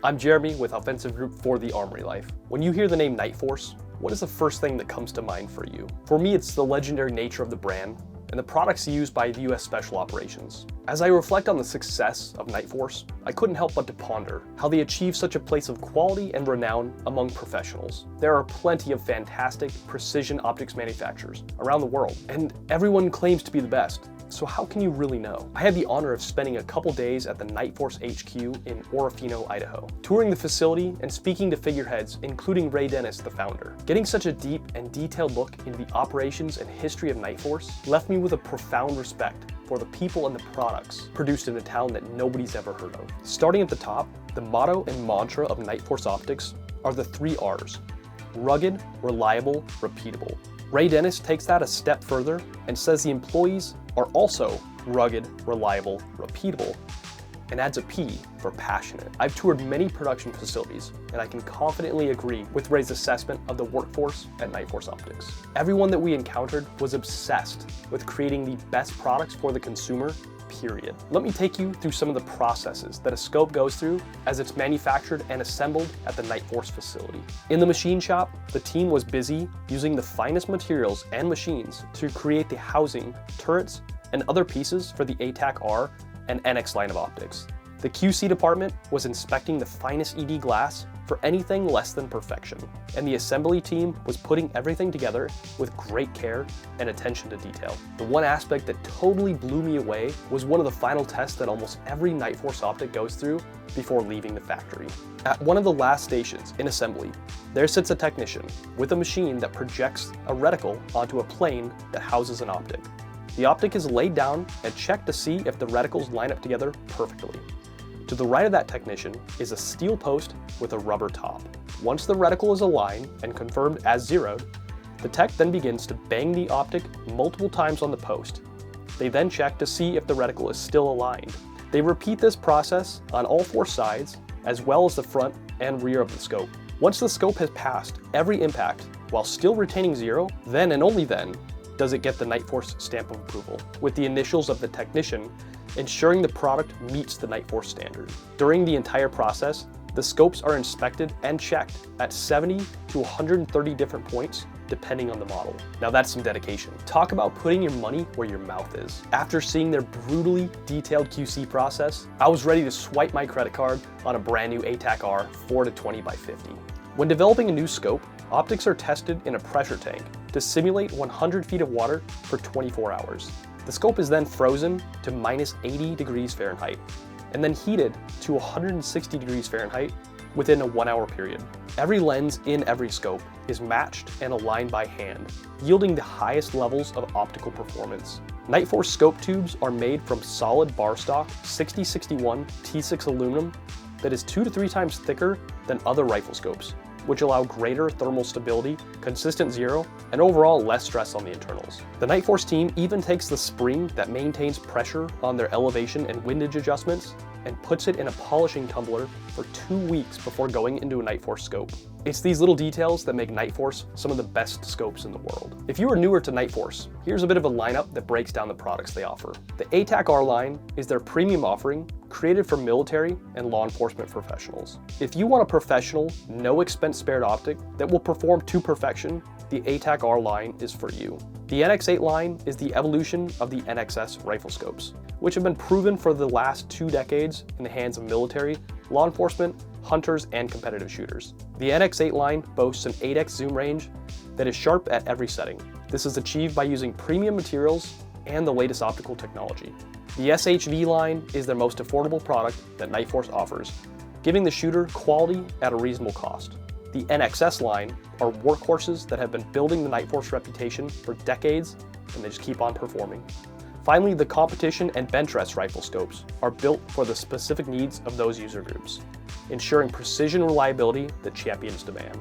I'm Jeremy with Offensive Group for the Armory Life. When you hear the name Nightforce, what is the first thing that comes to mind for you? For me, it's the legendary nature of the brand and the products used by the U.S. Special Operations. As I reflect on the success of Nightforce, I couldn't help but to ponder how they achieve such a place of quality and renown among professionals. There are plenty of fantastic precision optics manufacturers around the world, and everyone claims to be the best. So how can you really know? I had the honor of spending a couple days at the Nightforce HQ in Orofino, Idaho, touring the facility and speaking to figureheads, including Ray Dennis, the founder. Getting such a deep and detailed look into the operations and history of Nightforce left me with a profound respect for the people and the products produced in a town that nobody's ever heard of. Starting at the top, the motto and mantra of Nightforce Optics are the 3 R's: rugged, reliable, repeatable. Ray Dennis takes that a step further and says the employees are also rugged, reliable, repeatable, and adds a P for passionate. I've toured many production facilities, and I can confidently agree with Ray's assessment of the workforce at Nightforce Optics. Everyone that we encountered was obsessed with creating the best products for the consumer, period. Let me take you through some of the processes that a scope goes through as it's manufactured and assembled at the Nightforce facility. In the machine shop, the team was busy using the finest materials and machines to create the housing, turrets, and other pieces for the ATAC-R and NX line of optics. The QC department was inspecting the finest ED glass for anything less than perfection, and the assembly team was putting everything together with great care and attention to detail. The one aspect that totally blew me away was one of the final tests that almost every Nightforce optic goes through before leaving the factory. At one of the last stations in assembly, there sits a technician with a machine that projects a reticle onto a plane that houses an optic. The optic is laid down and checked to see if the reticles line up together perfectly. To the right of that technician is a steel post with a rubber top. Once the reticle is aligned and confirmed as zeroed, the tech then begins to bang the optic multiple times on the post. They then check to see if the reticle is still aligned. They repeat this process on all 4 sides, as well as the front and rear of the scope. Once the scope has passed every impact while still retaining 0, then and only then does it get the Nightforce stamp of approval, with the initials of the technician ensuring the product meets the Nightforce standard. During the entire process, the scopes are inspected and checked at 70 to 130 different points, depending on the model. Now that's some dedication. Talk about putting your money where your mouth is. After seeing their brutally detailed QC process, I was ready to swipe my credit card on a brand new ATAC-R 4-20 by 50. When developing a new scope, optics are tested in a pressure tank to simulate 100 feet of water for 24 hours. The scope is then frozen to minus 80 degrees Fahrenheit and then heated to 160 degrees Fahrenheit within a 1-hour period. Every lens in every scope is matched and aligned by hand, yielding the highest levels of optical performance. Nightforce scope tubes are made from solid bar stock 6061 T6 aluminum that is 2 to 3 times thicker than other rifle scopes, which allow greater thermal stability, consistent zero, and overall less stress on the internals. The Nightforce team even takes the spring that maintains pressure on their elevation and windage adjustments and puts it in a polishing tumbler for 2 weeks before going into a Nightforce scope. It's these little details that make Nightforce some of the best scopes in the world. If you are newer to Nightforce, here's a bit of a lineup that breaks down the products they offer. The ATAC-R line is their premium offering, created for military and law enforcement professionals. If you want a professional, no expense spared optic that will perform to perfection, the ATAC-R line is for you. The NX8 line is the evolution of the NXS rifle scopes, which have been proven for the last 2 decades in the hands of military, law enforcement, hunters, and competitive shooters. The NX8 line boasts an 8x zoom range that is sharp at every setting. This is achieved by using premium materials and the latest optical technology. The SHV line is their most affordable product that Nightforce offers, giving the shooter quality at a reasonable cost. The NXS line are workhorses that have been building the Nightforce reputation for decades, and they just keep on performing. Finally, the competition and bench rest rifle scopes are built for the specific needs of those user groups, ensuring precision reliability that champions demand.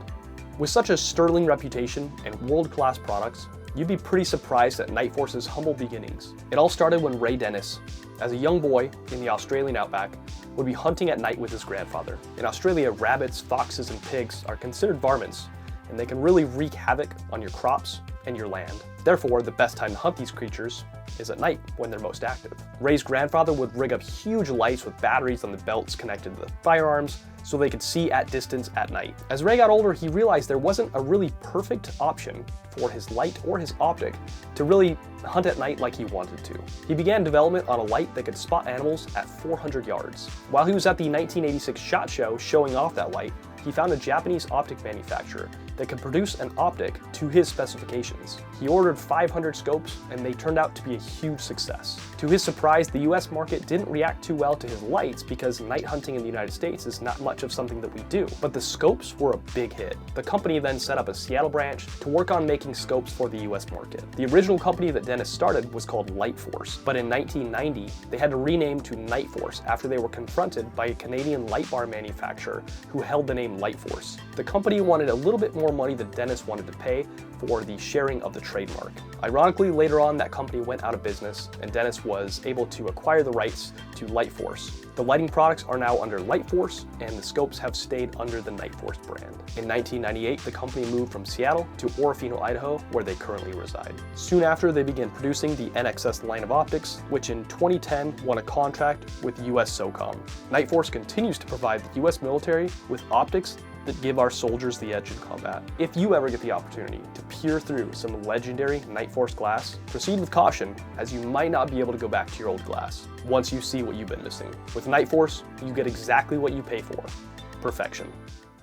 With such a sterling reputation and world-class products, you'd be pretty surprised at Nightforce's humble beginnings. It all started when Ray Dennis, as a young boy in the Australian outback, would be hunting at night with his grandfather. In Australia, rabbits, foxes, and pigs are considered varmints, and they can really wreak havoc on your crops and your land. Therefore, the best time to hunt these creatures is at night when they're most active. Ray's grandfather would rig up huge lights with batteries on the belts connected to the firearms so they could see at distance at night. As Ray got older, he realized there wasn't a really perfect option for his light or his optic to really hunt at night like he wanted to. He began development on a light that could spot animals at 400 yards. While he was at the 1986 SHOT Show showing off that light, he found a Japanese optic manufacturer that could produce an optic to his specifications. He ordered 500 scopes, and they turned out to be a huge success. To his surprise, the US market didn't react too well to his lights because night hunting in the United States is not much of something that we do. But the scopes were a big hit. The company then set up a Seattle branch to work on making scopes for the US market. The original company that Dennis started was called Nightforce, but in 1990, they had to rename to Nightforce after they were confronted by a Canadian light bar manufacturer who held the name Nightforce. The company wanted a little bit more money than Dennis wanted to pay for the sharing of the trademark. Ironically, later on, that company went out of business, and Dennis was able to acquire the rights to Nightforce. The lighting products are now under Nightforce, and the scopes have stayed under the Nightforce brand. In 1998, the company moved from Seattle to Orofino, Idaho, where they currently reside. Soon after, they began producing the NXS line of optics, which in 2010 won a contract with US SOCOM. Nightforce continues to provide the US military with optics that give our soldiers the edge in combat. If you ever get the opportunity to peer through some legendary Nightforce glass, proceed with caution, as you might not be able to go back to your old glass once you see what you've been missing. With Nightforce, you get exactly what you pay for: perfection.